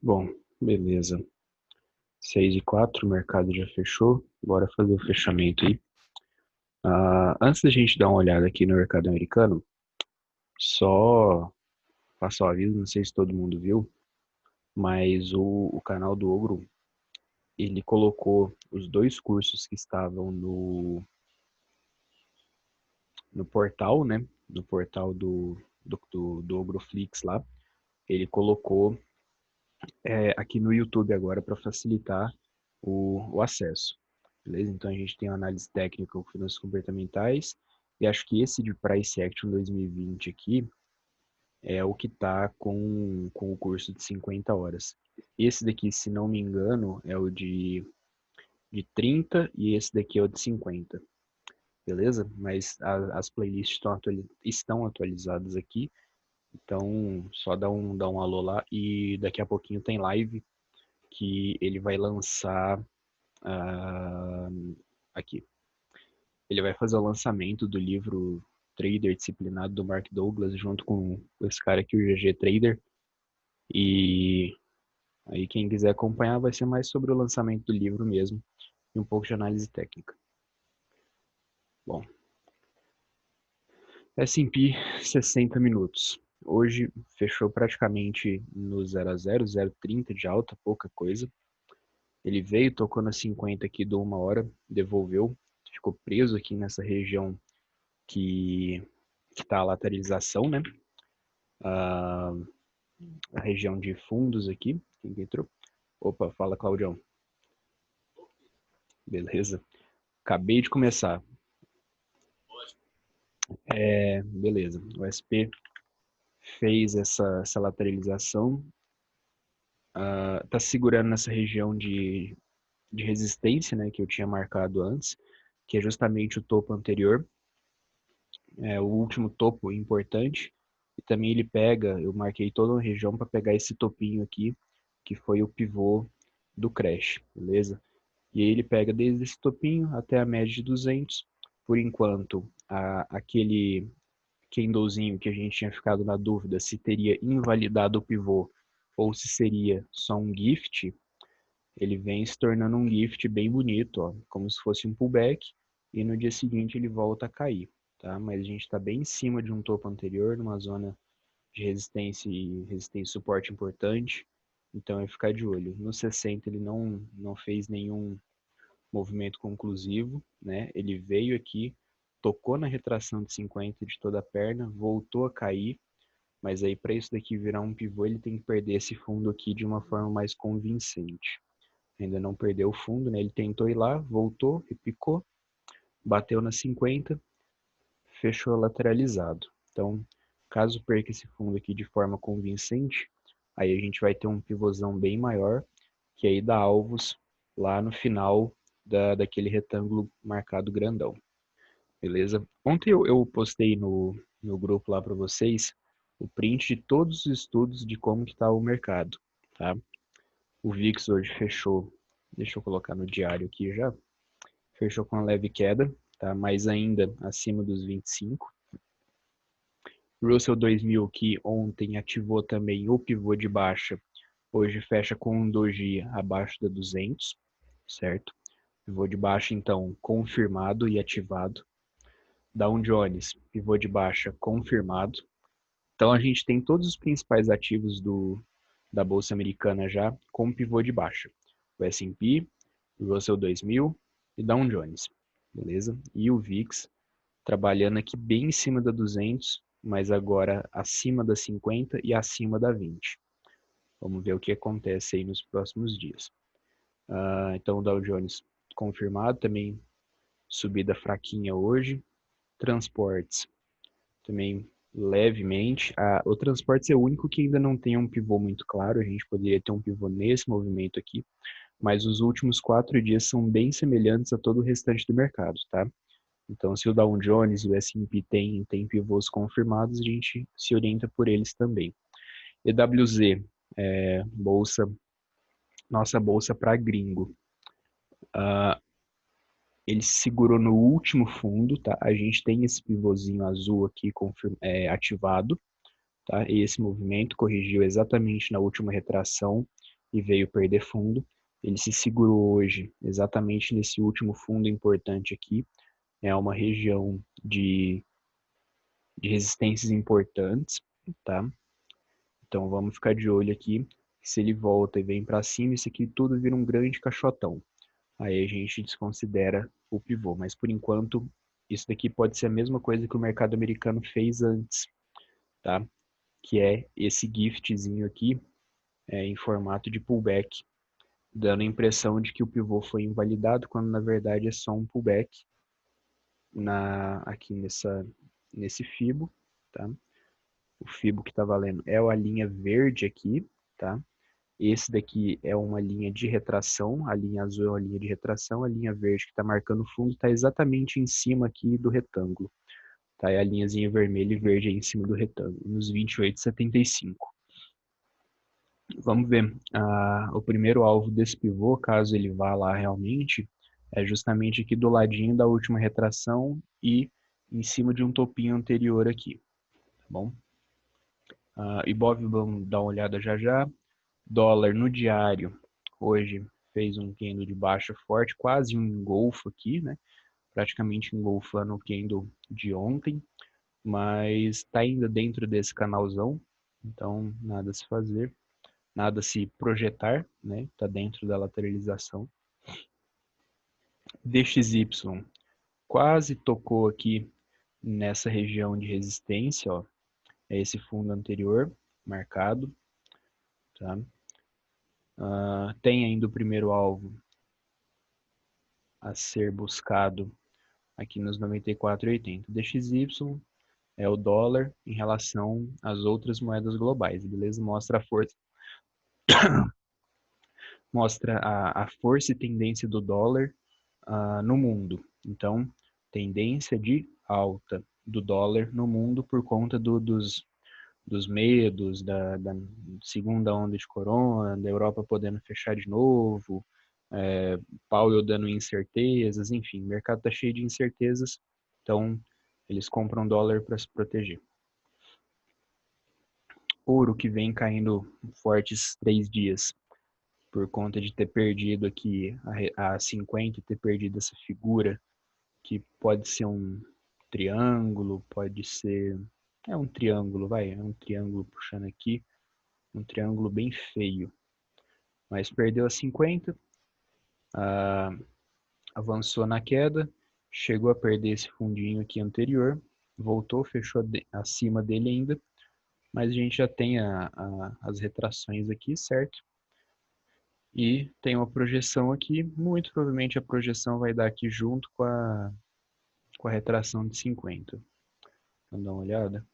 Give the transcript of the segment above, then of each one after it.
Bom, beleza. 6:04, o mercado já fechou. Bora fazer o fechamento aí. Antes da gente dar uma olhada aqui no mercado americano, só passar o aviso, não sei se todo mundo viu, mas o canal do Ogro, ele colocou os dois cursos que estavam no portal, né? No portal do Ogroflix lá. Ele colocou aqui no YouTube agora para facilitar o acesso. Beleza? Então a gente tem a análise técnica com finanças comportamentais, e acho que esse de Price Action 2020 aqui é o que está com o curso de 50 horas. Esse daqui, se não me engano, é o de 30 e esse daqui é o de 50. Beleza? Mas as playlists estão atualizadas aqui, então só dá um alô lá e daqui a pouquinho tem live que ele vai lançar aqui. Ele vai fazer o lançamento do livro Trader Disciplinado do Mark Douglas junto com esse cara aqui, o GG Trader. E aí quem quiser acompanhar vai ser mais sobre o lançamento do livro mesmo e um pouco de análise técnica. Bom, S&P 60 minutos. Hoje fechou praticamente no 0 a 0, 0,30 de alta, pouca coisa. Ele veio, tocou na 50 aqui de 1 hora, devolveu, ficou preso aqui nessa região que está a lateralização, né? A, a região de fundos aqui. Quem que entrou? Opa, fala, Claudião. Beleza? Acabei de começar. Beleza. O SP fez essa lateralização. Tá segurando nessa região de resistência, né, que eu tinha marcado antes, que é justamente o topo anterior, o último topo importante. E também ele pega, eu marquei toda uma região para pegar esse topinho aqui, que foi o pivô do crash, beleza? E aí ele pega desde esse topinho até a média de 200. Por enquanto, aquele candlezinho que a gente tinha ficado na dúvida se teria invalidado o pivô ou se seria só um gift, ele vem se tornando um gift bem bonito, ó, como se fosse um pullback, e no dia seguinte ele volta a cair, tá? Mas a gente está bem em cima de um topo anterior, numa zona de resistência e suporte importante, então é ficar de olho. No 60 ele não fez nenhum movimento conclusivo, né? Ele veio aqui, tocou na retração de 50 de toda a perna, voltou a cair, mas aí para isso daqui virar um pivô, ele tem que perder esse fundo aqui de uma forma mais convincente. Ainda não perdeu o fundo, né? Ele tentou ir lá, voltou, repicou, bateu na 50, fechou lateralizado. Então, caso perca esse fundo aqui de forma convincente, aí a gente vai ter um pivôzão bem maior, que aí dá alvos lá no final daquele retângulo marcado grandão. Beleza? Ontem eu postei no grupo lá para vocês o print de todos os estudos de como que está o mercado, tá? O VIX hoje fechou, deixa eu colocar no diário aqui já, fechou com uma leve queda, tá? Mas ainda acima dos 25. Russell 2000 que ontem ativou também o pivô de baixa, hoje fecha com um doji abaixo da 200, certo? Pivô de baixa então confirmado e ativado. Dow Jones, pivô de baixa confirmado. Então a gente tem todos os principais ativos da Bolsa Americana já com pivô de baixa. O S&P, o Russell 2000 e Dow Jones, beleza? E o VIX trabalhando aqui bem em cima da 200, mas agora acima da 50 e acima da 20. Vamos ver o que acontece aí nos próximos dias. Então o Dow Jones confirmado, também subida fraquinha hoje. Transportes também levemente. O transportes é o único que ainda não tem um pivô muito claro. A gente poderia ter um pivô nesse movimento aqui, mas os últimos 4 dias são bem semelhantes a todo o restante do mercado, tá? Então, se o Dow Jones e o S&P tem pivôs confirmados, a gente se orienta por eles também. EWZ, bolsa, nossa bolsa para gringo. Ele se segurou no último fundo, tá? A gente tem esse pivôzinho azul aqui ativado, tá? E esse movimento corrigiu exatamente na última retração e veio perder fundo. Ele se segurou hoje exatamente nesse último fundo importante aqui. É uma região de resistências importantes, tá? Então vamos ficar de olho aqui. Se ele volta e vem para cima, isso aqui tudo vira um grande caixotão. Aí a gente desconsidera o pivô. Mas por enquanto, isso daqui pode ser a mesma coisa que o mercado americano fez antes, tá? Que é esse giftzinho aqui em formato de pullback, dando a impressão de que o pivô foi invalidado, quando na verdade é só um pullback aqui nesse fibo, tá? O fibo que está valendo é a linha verde aqui, tá? Esse daqui é uma linha de retração, a linha azul é uma linha de retração, a linha verde que está marcando o fundo está exatamente em cima aqui do retângulo, tá? E a linhazinha vermelha e verde aí em cima do retângulo, nos 28,75. Vamos ver, o primeiro alvo desse pivô, caso ele vá lá realmente, é justamente aqui do ladinho da última retração e em cima de um topinho anterior aqui, tá bom? Ibov, vamos dar uma olhada já já. Dólar no diário, hoje fez um candle de baixa forte, quase um engolfo aqui, né? Praticamente engolfando o candle de ontem, mas está ainda dentro desse canalzão, então nada a se fazer, nada a se projetar, né? Está dentro da lateralização. DXY quase tocou aqui nessa região de resistência, ó, é esse fundo anterior marcado, tá? Tem ainda o primeiro alvo a ser buscado aqui nos 94,80. DXY é o dólar em relação às outras moedas globais, beleza? Mostra a força, mostra a força e tendência do dólar no mundo. Então, tendência de alta do dólar no mundo por conta dos medos da segunda onda de corona, da Europa podendo fechar de novo, Powell dando incertezas, enfim, o mercado está cheio de incertezas, então eles compram dólar para se proteger. Ouro que vem caindo fortes 3 dias, por conta de ter perdido aqui a 50, ter perdido essa figura, que pode ser um triângulo, pode ser... É um triângulo, vai, é um triângulo puxando aqui, um triângulo bem feio. Mas perdeu a 50, avançou na queda, chegou a perder esse fundinho aqui anterior, voltou, fechou acima dele ainda, mas a gente já tem as retrações aqui, certo? E tem uma projeção aqui, muito provavelmente a projeção vai dar aqui junto com a retração de 50. Vamos dar uma olhada.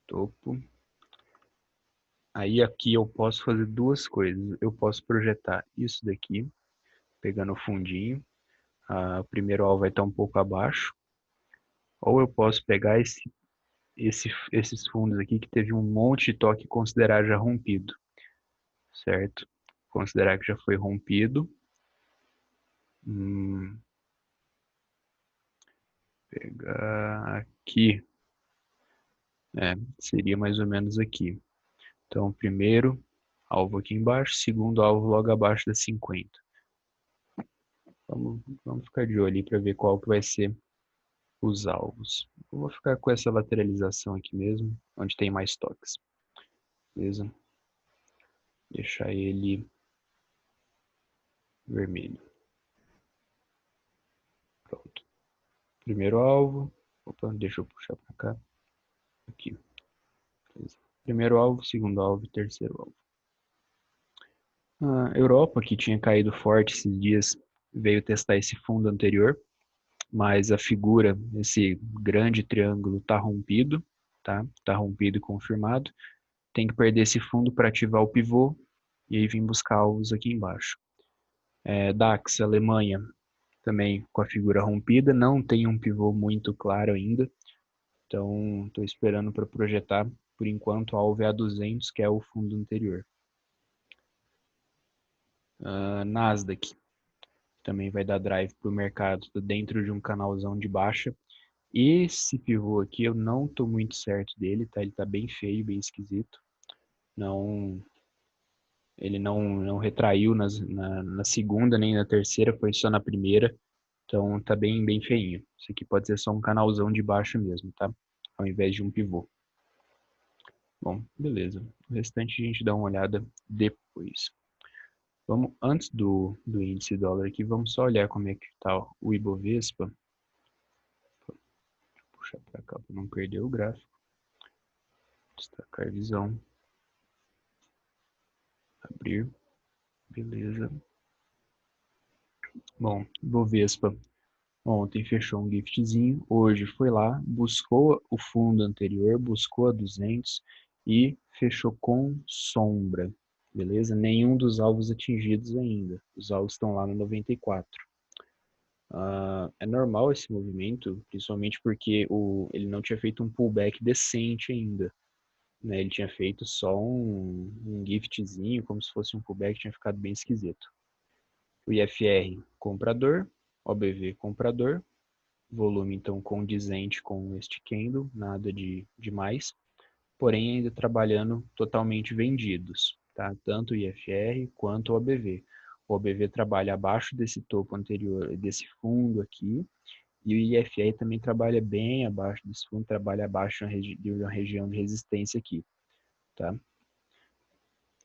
Topo. Aí aqui eu posso fazer duas coisas. Eu posso projetar isso daqui, pegando o fundinho. O primeiro alvo vai estar um pouco abaixo. Ou eu posso pegar esses fundos aqui que teve um monte de toque e considerar já rompido. Certo? Considerar que já foi rompido. Pegar aqui. Seria mais ou menos aqui. Então, primeiro alvo aqui embaixo, segundo alvo logo abaixo da 50. Vamos ficar de olho ali para ver qual que vai ser os alvos. Eu vou ficar com essa lateralização aqui mesmo, onde tem mais toques. Beleza? Deixar ele vermelho. Pronto. Primeiro alvo. Opa, deixa eu puxar para cá. Aqui. Beleza. Primeiro alvo, segundo alvo, terceiro alvo. A Europa, que tinha caído forte esses dias, veio testar esse fundo anterior, mas a figura, esse grande triângulo, está rompido, tá? Está rompido e confirmado. Tem que perder esse fundo para ativar o pivô e aí vir buscar alvos aqui embaixo. DAX, Alemanha, também com a figura rompida, não tem um pivô muito claro ainda, então estou esperando para projetar. Por enquanto, o alvo é a 200, que é o fundo anterior. Nasdaq também vai dar drive para o mercado dentro de um canalzão de baixa. Esse pivô aqui eu não estou muito certo dele, tá? Ele está bem feio, bem esquisito. Ele não retraiu na segunda nem na terceira, foi só na primeira. Então tá bem feinho. Isso aqui pode ser só um canalzão de baixo mesmo, tá? Ao invés de um pivô. Bom, beleza. O restante a gente dá uma olhada depois. Vamos, antes do índice dólar aqui, vamos só olhar como é que tá o Ibovespa. Vou puxar para cá para não perder o gráfico. Destacar visão. Abrir. Beleza. Bom, Ibovespa ontem fechou um giftzinho, hoje foi lá, buscou o fundo anterior, buscou a 200 e fechou com sombra, beleza? Nenhum dos alvos atingidos ainda, os alvos estão lá no 94. É normal esse movimento, principalmente porque ele não tinha feito um pullback decente ainda, né? Ele tinha feito só um giftzinho, como se fosse um pullback, tinha ficado bem esquisito. O IFR comprador, OBV comprador, volume então condizente com este candle, nada de mais, porém ainda trabalhando totalmente vendidos, tá? Tanto o IFR quanto o OBV. O OBV trabalha abaixo desse topo anterior, desse fundo aqui, e o IFR também trabalha bem abaixo desse fundo, trabalha abaixo de uma região de resistência aqui, tá?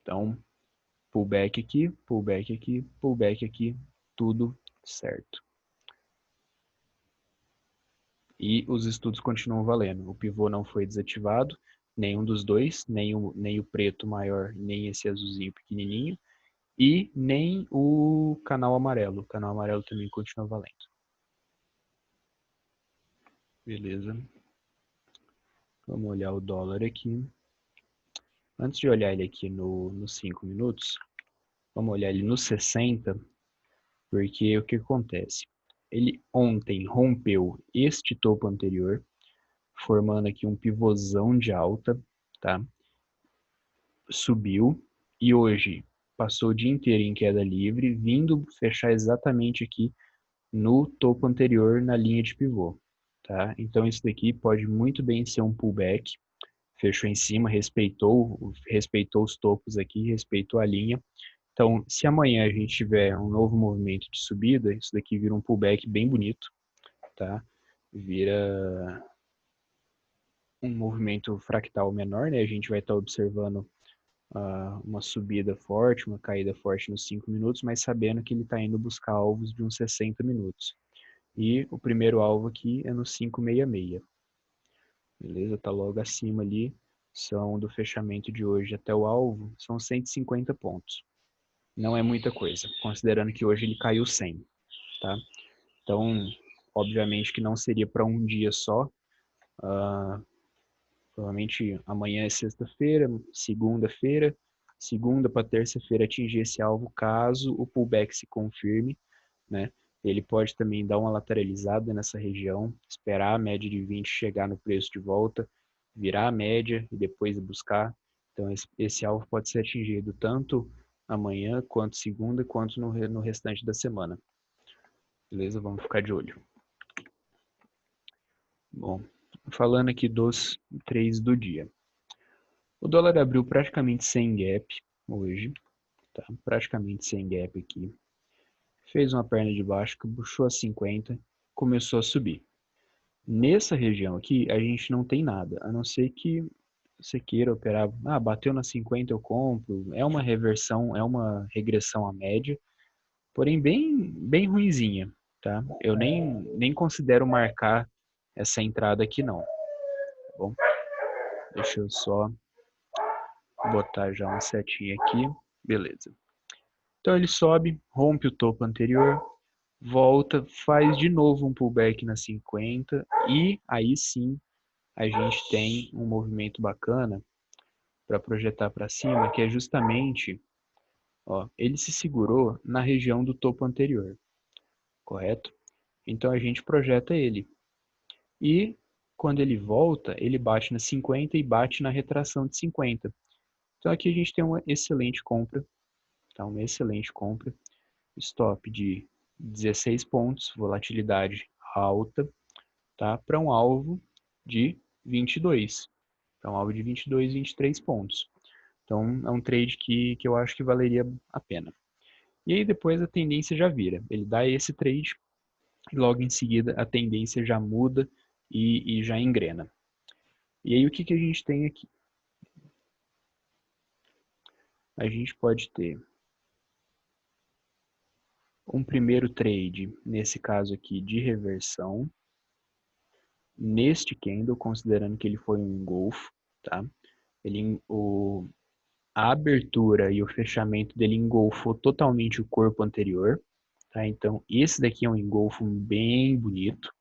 Então, pullback aqui, pullback aqui, pullback aqui, tudo certo. E os estudos continuam valendo. O pivô não foi desativado, nenhum dos dois, nem o preto maior, nem esse azulzinho pequenininho, e nem o canal amarelo. O canal amarelo também continua valendo. Beleza. Vamos olhar o dólar aqui. Antes de olhar ele aqui nos 5 minutos, vamos olhar ele nos 60, porque o que acontece? Ele ontem rompeu este topo anterior, formando aqui um pivôzão de alta, tá? Subiu e hoje passou o dia inteiro em queda livre, vindo fechar exatamente aqui no topo anterior na linha de pivô, tá? Então isso daqui pode muito bem ser um pullback, fechou em cima, respeitou os topos aqui, respeitou a linha. Então, se amanhã a gente tiver um novo movimento de subida, isso daqui vira um pullback bem bonito, tá? Vira um movimento fractal menor, né? A gente vai estar observando uma subida forte, uma caída forte nos 5 minutos, mas sabendo que ele está indo buscar alvos de uns 60 minutos. E o primeiro alvo aqui é no 566. Beleza? Está logo acima ali. São do fechamento de hoje até o alvo, são 150 pontos. Não é muita coisa, considerando que hoje ele caiu 100, tá? Então, obviamente que não seria para um dia só. Provavelmente amanhã é sexta-feira, segunda para terça-feira atingir esse alvo, caso o pullback se confirme, né? Ele pode também dar uma lateralizada nessa região, esperar a média de 20 chegar no preço de volta, virar a média e depois buscar. Então esse alvo pode ser atingido tanto amanhã, quanto segunda, quanto no restante da semana. Beleza? Vamos ficar de olho. Bom, falando aqui dos trades do dia. O dólar abriu praticamente sem gap hoje, tá? Praticamente sem gap aqui. Fez uma perna de baixo que puxou a 50, começou a subir. Nessa região aqui, a gente não tem nada, a não ser que você queira operar, bateu na 50 eu compro, é uma reversão, é uma regressão à média, porém bem ruinzinha, tá? Eu nem considero marcar essa entrada aqui não, tá bom? Deixa eu só botar já uma setinha aqui, beleza. Então ele sobe, rompe o topo anterior, volta, faz de novo um pullback na 50 e aí sim a gente tem um movimento bacana para projetar para cima, que é justamente, ó, ele se segurou na região do topo anterior, correto? Então a gente projeta ele. E quando ele volta, ele bate na 50 e bate na retração de 50. Então aqui a gente tem uma excelente compra, tá? Uma excelente compra. Stop de 16 pontos, volatilidade alta, tá? Para um alvo de 22. Para um alvo de 22, 23 pontos. Então, é um trade que eu acho que valeria a pena. E aí depois a tendência já vira. Ele dá esse trade e logo em seguida a tendência já muda e já engrena. E aí o que a gente tem aqui? A gente pode ter um primeiro trade, nesse caso aqui, de reversão, neste candle, considerando que ele foi um engolfo, tá? A abertura e o fechamento dele engolfou totalmente o corpo anterior, tá? Então, esse daqui é um engolfo bem bonito.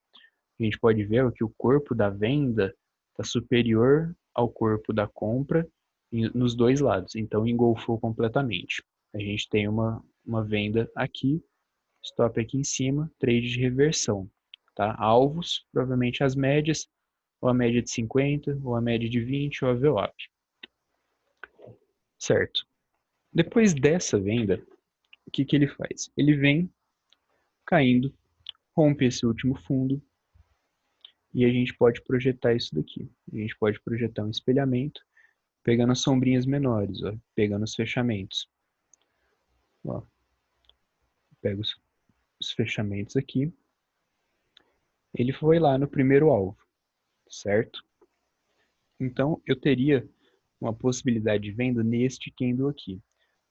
A gente pode ver que o corpo da venda está superior ao corpo da compra nos dois lados, então engolfou completamente. A gente tem uma venda aqui, stop aqui em cima, trade de reversão. Tá? Alvos, provavelmente as médias, ou a média de 50, ou a média de 20, ou a VWAP. Certo. Depois dessa venda, o que ele faz? Ele vem caindo, rompe esse último fundo, e a gente pode projetar isso daqui. A gente pode projetar um espelhamento, pegando as sombrinhas menores, ó, pegando os fechamentos. Ó, pego os fechamentos aqui. Ele foi lá no primeiro alvo, certo? Então, eu teria uma possibilidade de venda neste candle aqui.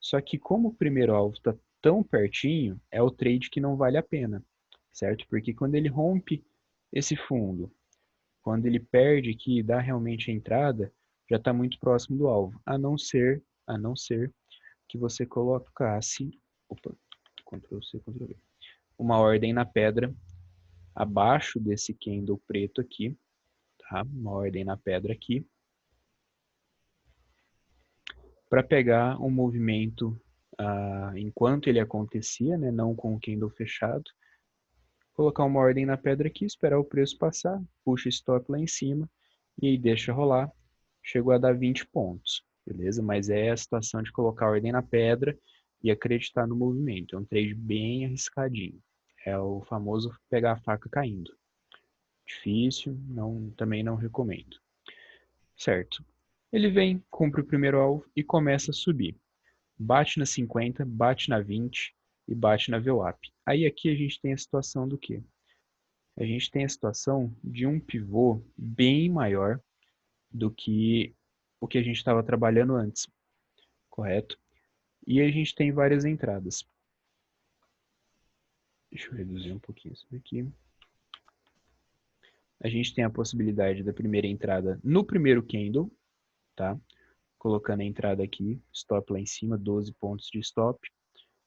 Só que como o primeiro alvo está tão pertinho, é o trade que não vale a pena, certo? Porque quando ele rompe esse fundo, quando ele perde aqui e dá realmente a entrada, já está muito próximo do alvo, a não ser que você colocasse, opa, Ctrl C, Ctrl V, uma ordem na pedra abaixo desse candle preto aqui, tá? Uma ordem na pedra aqui, para pegar um movimento enquanto ele acontecia, né? Não com o candle fechado, colocar uma ordem na pedra aqui, esperar o preço passar, puxa stop lá em cima e aí deixa rolar, chegou a dar 20 pontos, beleza? Mas é a situação de colocar a ordem na pedra e acreditar no movimento, é um trade bem arriscadinho, é o famoso pegar a faca caindo. Difícil, também não recomendo. Certo. Ele vem, cumpre o primeiro alvo e começa a subir. Bate na 50, bate na 20 e bate na VWAP. Aí aqui a gente tem a situação do quê? A gente tem a situação de um pivô bem maior do que o que a gente estava trabalhando antes, correto? E a gente tem várias entradas. Deixa eu reduzir um pouquinho isso daqui. A gente tem a possibilidade da primeira entrada no primeiro candle, tá? Colocando a entrada aqui, stop lá em cima, 12 pontos de stop,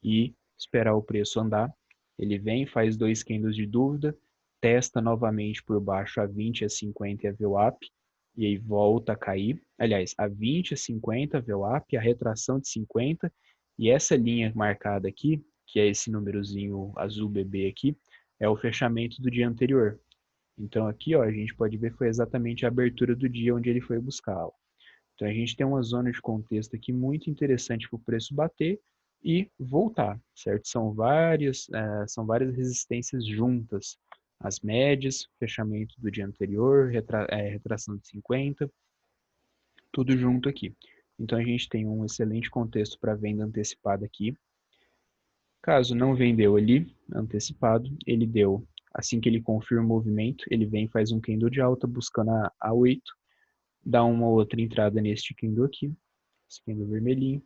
e esperar o preço andar. Ele vem, faz 2 candles de dúvida, testa novamente por baixo a 20, a 50 e a VWAP, e aí volta a cair. Aliás, a 20, a 50, a VWAP, a retração de 50, e essa linha marcada aqui, que é esse númerozinho azul bebê aqui, é o fechamento do dia anterior. Então aqui, ó, a gente pode ver foi exatamente a abertura do dia onde ele foi buscar. Então a gente tem uma zona de contexto aqui muito interessante para o preço bater e voltar, certo? São várias resistências juntas. As médias, fechamento do dia anterior, retração de 50, tudo junto aqui. Então a gente tem um excelente contexto para venda antecipada aqui. Caso não vendeu ali, antecipado, ele deu, assim que ele confirma o movimento, ele vem e faz um candle de alta buscando a 8, dá uma outra entrada neste candle aqui, esse candle vermelhinho,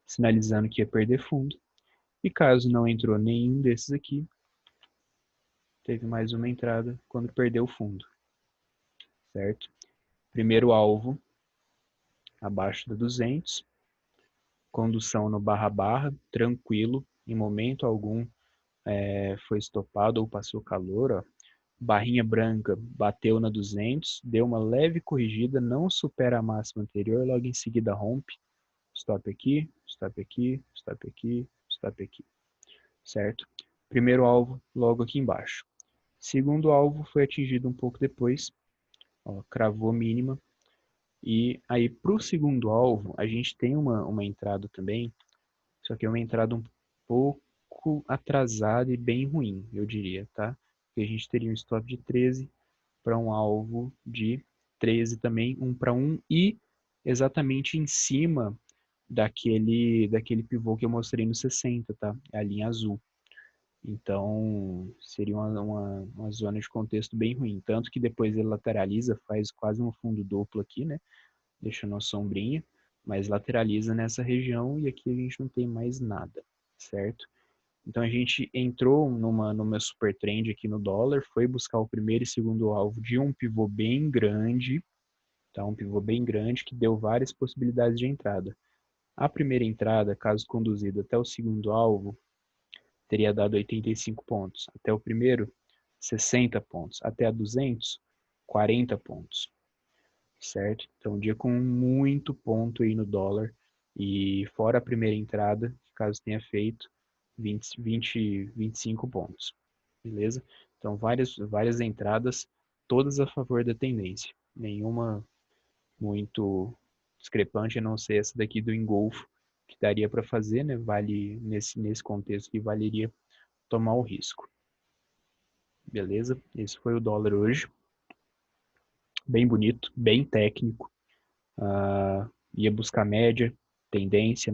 sinalizando que ia perder fundo. E caso não entrou nenhum desses aqui, teve mais uma entrada quando perdeu o fundo, certo? Primeiro alvo, abaixo da 200, condução no barra-barra, tranquilo, em momento algum foi estopado ou passou calor, ó. Barrinha branca bateu na 200, deu uma leve corrigida, não supera a máxima anterior, logo em seguida rompe, stop aqui, stop aqui, stop aqui, stop aqui, certo? Primeiro alvo logo aqui embaixo. Segundo alvo foi atingido um pouco depois, ó, cravou mínima. E aí para o segundo alvo a gente tem uma entrada também, só que é uma entrada um pouco atrasada e bem ruim, eu diria, tá? Porque a gente teria um stop de 13 para um alvo de 13 também, 1 para 1, e exatamente em cima daquele pivô que eu mostrei no 60, tá? É a linha azul. Então, seria uma zona de contexto bem ruim. Tanto que depois ele lateraliza, faz quase um fundo duplo aqui, né? Deixando uma sombrinha, mas lateraliza nessa região e aqui a gente não tem mais nada, certo? Então a gente entrou numa super trend aqui no dólar, foi buscar o primeiro e segundo alvo de um pivô bem grande, tá? Um pivô bem grande que deu várias possibilidades de entrada. A primeira entrada, caso conduzida até o segundo alvo, teria dado 85 pontos. Até o primeiro, 60 pontos. Até a 200, 40 pontos. Certo? Então, um dia com muito ponto aí no dólar. E fora a primeira entrada, caso tenha feito, 25 pontos. Beleza? Então, várias entradas, todas a favor da tendência. Nenhuma muito discrepante, a não ser essa daqui do engolfo, que daria para fazer, né? Vale nesse contexto que valeria tomar o risco. Beleza? Esse foi o dólar hoje. Bem bonito, bem técnico. Ia buscar média, tendência.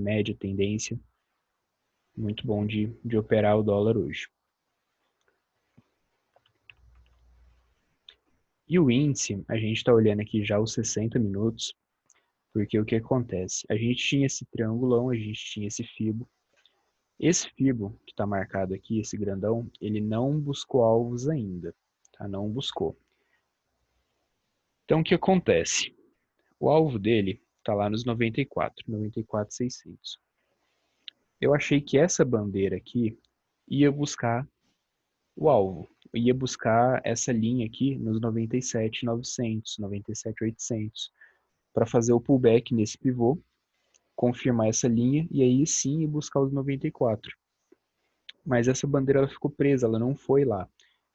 Muito bom de operar o dólar hoje. E o índice, a gente está olhando aqui já os 60 minutos, porque o que acontece? A gente tinha esse triangulão, a gente tinha esse fibo. Esse fibo que está marcado aqui, esse grandão, ele não buscou alvos ainda, tá? Não buscou. Então, o que acontece? O alvo dele está lá nos 94,600. Eu achei que essa bandeira aqui ia buscar o alvo. Eu ia buscar essa linha aqui nos 97,900, 97,800, para fazer o pullback nesse pivô, confirmar essa linha e aí sim ir buscar os 94. Mas essa bandeira ela ficou presa, ela não foi lá.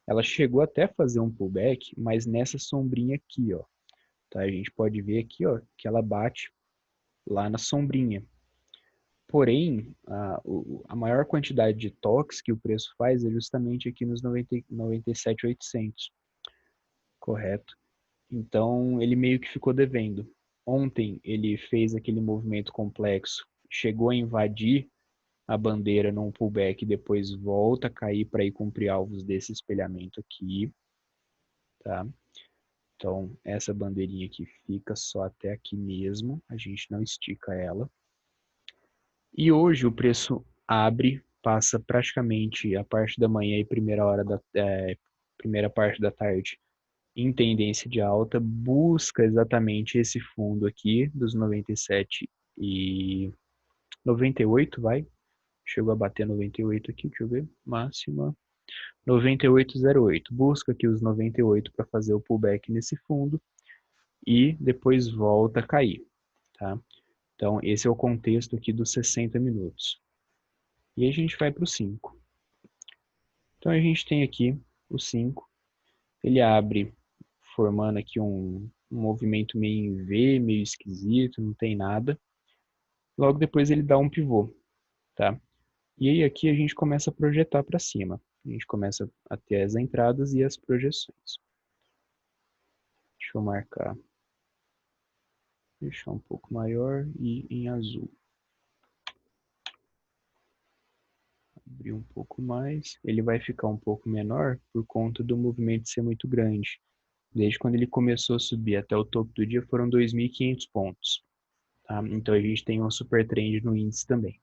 Ela chegou até a fazer um pullback, mas nessa sombrinha aqui, ó. Tá? A gente pode ver aqui, ó, que ela bate lá na sombrinha. Porém, a maior quantidade de toques que o preço faz é justamente aqui nos 97,800, correto? Então, ele meio que ficou devendo. Ontem, ele fez aquele movimento complexo, chegou a invadir a bandeira num pullback, depois volta a cair para ir cumprir alvos desse espelhamento aqui, tá? Então, essa bandeirinha aqui fica só até aqui mesmo, a gente não estica ela. E hoje o preço abre, passa praticamente a parte da manhã e primeira parte da tarde em tendência de alta, busca exatamente esse fundo aqui dos 97 e 98, vai. Chegou a bater 98 aqui, deixa eu ver. Máxima 98,08. Busca aqui os 98 para fazer o pullback nesse fundo e depois volta a cair, tá? Então, esse é o contexto aqui dos 60 minutos. E aí a gente vai para o 5. Então, a gente tem aqui o 5. Ele abre formando aqui um movimento meio em V, meio esquisito, não tem nada. Logo depois ele dá um pivô, tá? E aí aqui a gente começa a projetar para cima. A gente começa a ter as entradas e as projeções. Deixa eu marcar. Deixar um pouco maior e em azul. Abrir um pouco mais. Ele vai ficar um pouco menor por conta do movimento ser muito grande. Desde quando ele começou a subir até o topo do dia foram 2.500 pontos. Tá? Então a gente tem uma super trend no índice também.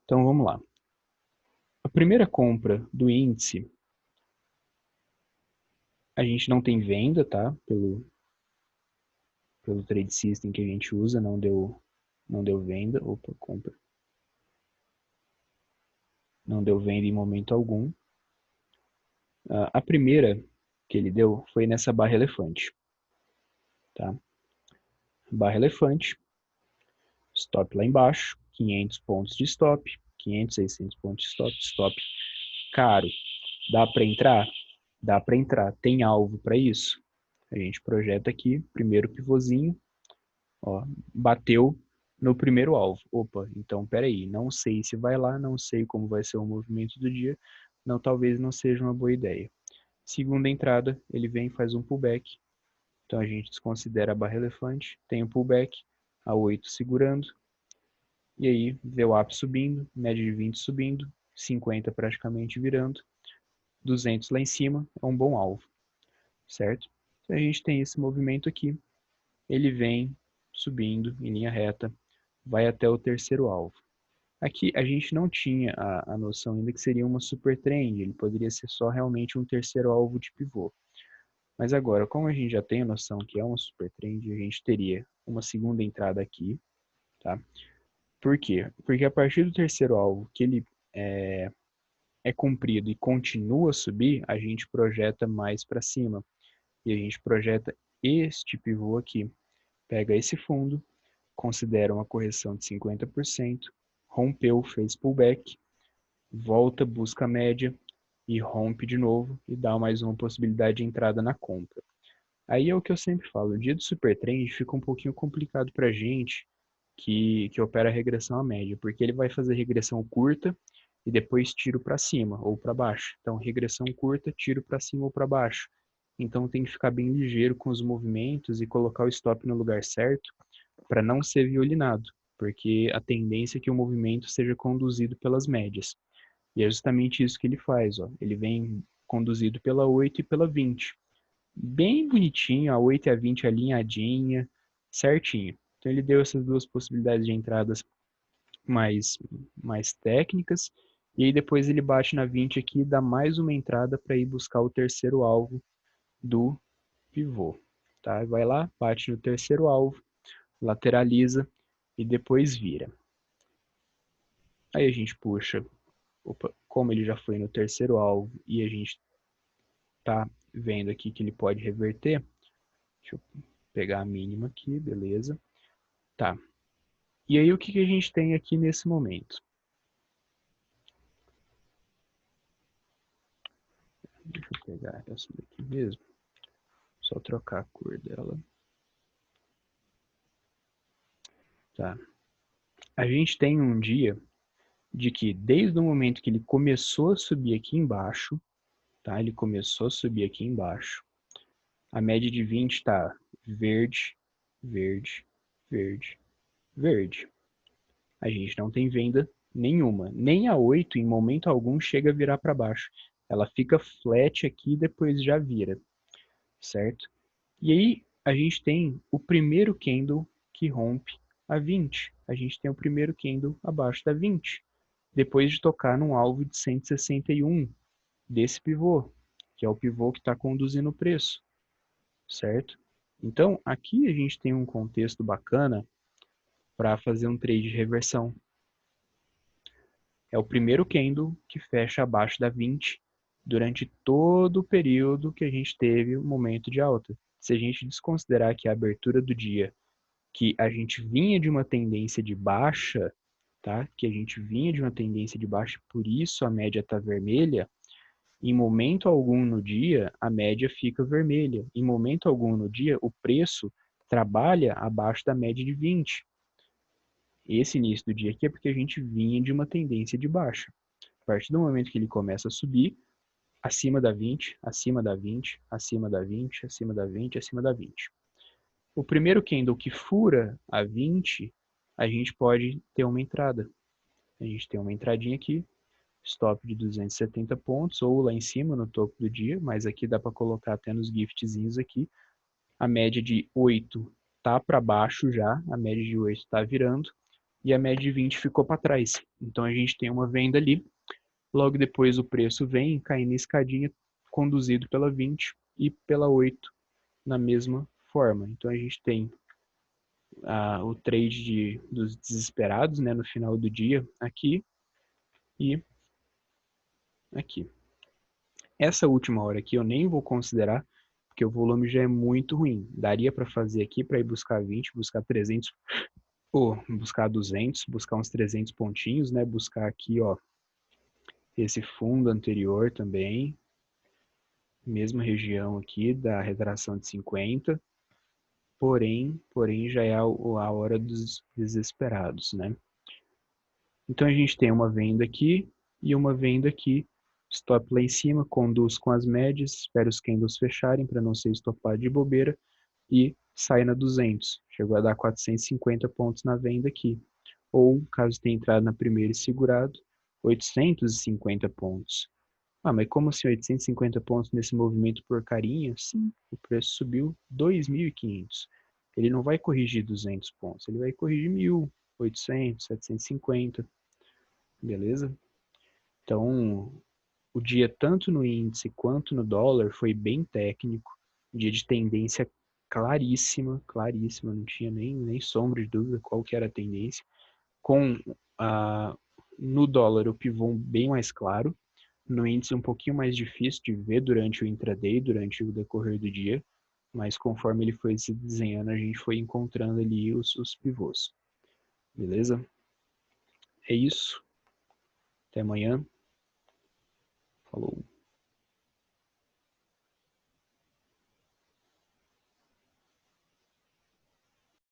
Então vamos lá. A primeira compra do índice, a gente não tem venda, tá? Pelo trade system que a gente usa, não deu venda. Opa, compra. Não deu venda em momento algum. A primeira que ele deu foi nessa barra elefante. Tá? Barra elefante, stop lá embaixo, 500 pontos de stop, 500, 600 pontos de stop. Caro, dá para entrar? Dá para entrar. Tem alvo para isso? A gente projeta aqui, primeiro pivôzinho, ó, bateu no primeiro alvo. Opa, então peraí, não sei se vai lá, não sei como vai ser o movimento do dia, não, talvez não seja uma boa ideia. Segunda entrada, ele vem e faz um pullback, Então a gente desconsidera a barra elefante, tem o pullback, a 8 segurando, e aí VWAP subindo, média de 20 subindo, 50 praticamente virando, 200 lá em cima, é um bom alvo, certo? Então a gente tem esse movimento aqui, ele vem subindo em linha reta, vai até o terceiro alvo. Aqui a gente não tinha a noção ainda que seria uma super trend, ele poderia ser só realmente um terceiro alvo de pivô. Mas agora, como a gente já tem a noção que é uma super trend, a gente teria uma segunda entrada aqui, tá? Por quê? Porque a partir do terceiro alvo, que ele é cumprido e continua a subir, a gente projeta mais para cima. E a gente projeta este pivô aqui. Pega esse fundo, considera uma correção de 50%, rompeu, fez pullback, volta, busca a média e rompe de novo e dá mais uma possibilidade de entrada na compra. Aí é o que eu sempre falo, o dia do super trend fica um pouquinho complicado para a gente que opera regressão à média, porque ele vai fazer regressão curta e depois tiro para cima ou para baixo. Então, regressão curta, tiro para cima ou para baixo. Então, tem que ficar bem ligeiro com os movimentos e colocar o stop no lugar certo para não ser violinado, porque a tendência é que o movimento seja conduzido pelas médias. E é justamente isso que ele faz, ó. Ele vem conduzido pela 8 e pela 20. Bem bonitinho, a 8 e a 20 alinhadinha, certinho. Então ele deu essas duas possibilidades de entradas mais técnicas, e aí depois ele bate na 20 aqui e dá mais uma entrada para ir buscar o terceiro alvo do pivô. Tá? Vai lá, bate no terceiro alvo, lateraliza e depois vira. Aí a gente puxa, opa, como ele já foi no terceiro alvo e a gente tá vendo aqui que ele pode reverter, deixa eu pegar a mínima aqui, beleza. Tá. E aí o que a gente tem aqui nesse momento? Deixa eu pegar essa daqui mesmo. Só trocar a cor dela. Tá. A gente tem um dia de que desde o momento que ele começou a subir aqui embaixo, tá? Ele começou a subir aqui embaixo. A média de 20 está verde, verde, verde, verde. A gente não tem venda nenhuma. Nem a 8 em momento algum chega a virar para baixo. Ela fica flat aqui e depois já vira, certo? E aí a gente tem o primeiro candle que rompe a 20. A gente tem o primeiro candle abaixo da 20. Depois de tocar num alvo de 161 desse pivô, que é o pivô que está conduzindo o preço, certo? Então, aqui a gente tem um contexto bacana para fazer um trade de reversão. É o primeiro candle que fecha abaixo da 20 durante todo o período que a gente teve o momento de alta. Se a gente desconsiderar que a abertura do dia, que a gente vinha de uma tendência de baixa, tá? Que a gente vinha de uma tendência de baixa, por isso a média está vermelha. Em momento algum no dia, a média fica vermelha. Em momento algum no dia, o preço trabalha abaixo da média de 20. Esse início do dia aqui é porque a gente vinha de uma tendência de baixa. A partir do momento que ele começa a subir, acima da 20, acima da 20, acima da 20, acima da 20, acima da 20. O primeiro candle que fura a 20, a gente pode ter uma entrada. A gente tem uma entradinha aqui, stop de 270 pontos, ou lá em cima no topo do dia, mas aqui dá para colocar até nos giftzinhos aqui. A média de 8 tá para baixo já, a média de 8 está virando, e a média de 20 ficou para trás. Então a gente tem uma venda ali, logo depois o preço vem caindo em escadinha, conduzido pela 20 e pela 8 na mesma forma. Então a gente tem o trade dos desesperados, né, no final do dia aqui e aqui. Essa última hora aqui eu nem vou considerar, porque o volume já é muito ruim. Daria para fazer aqui para ir buscar 20, buscar 300, ou buscar 200, buscar uns 300 pontinhos, né? Buscar aqui, ó, esse fundo anterior também, mesma região aqui da retração de 50, porém já é a hora dos desesperados, né? Então a gente tem uma venda aqui e uma venda aqui, stop lá em cima, conduz com as médias, espera os candles fecharem para não ser estopado de bobeira, e sai na 200. Chegou a dar 450 pontos na venda aqui. Ou, caso tenha entrado na primeira e segurado, 850 pontos. Ah, mas como assim 850 pontos nesse movimento porcaria? Sim, o preço subiu 2.500. Ele não vai corrigir 200 pontos, ele vai corrigir 1.000, 800, 750, beleza? Então, o dia tanto no índice quanto no dólar foi bem técnico, dia de tendência claríssima, claríssima, não tinha nem sombra de dúvida qual que era a tendência, com no dólar o pivô bem mais claro, no índice um pouquinho mais difícil de ver durante o intraday, durante o decorrer do dia, mas conforme ele foi se desenhando, a gente foi encontrando ali os pivôs. Beleza? É isso. Até amanhã. Falou.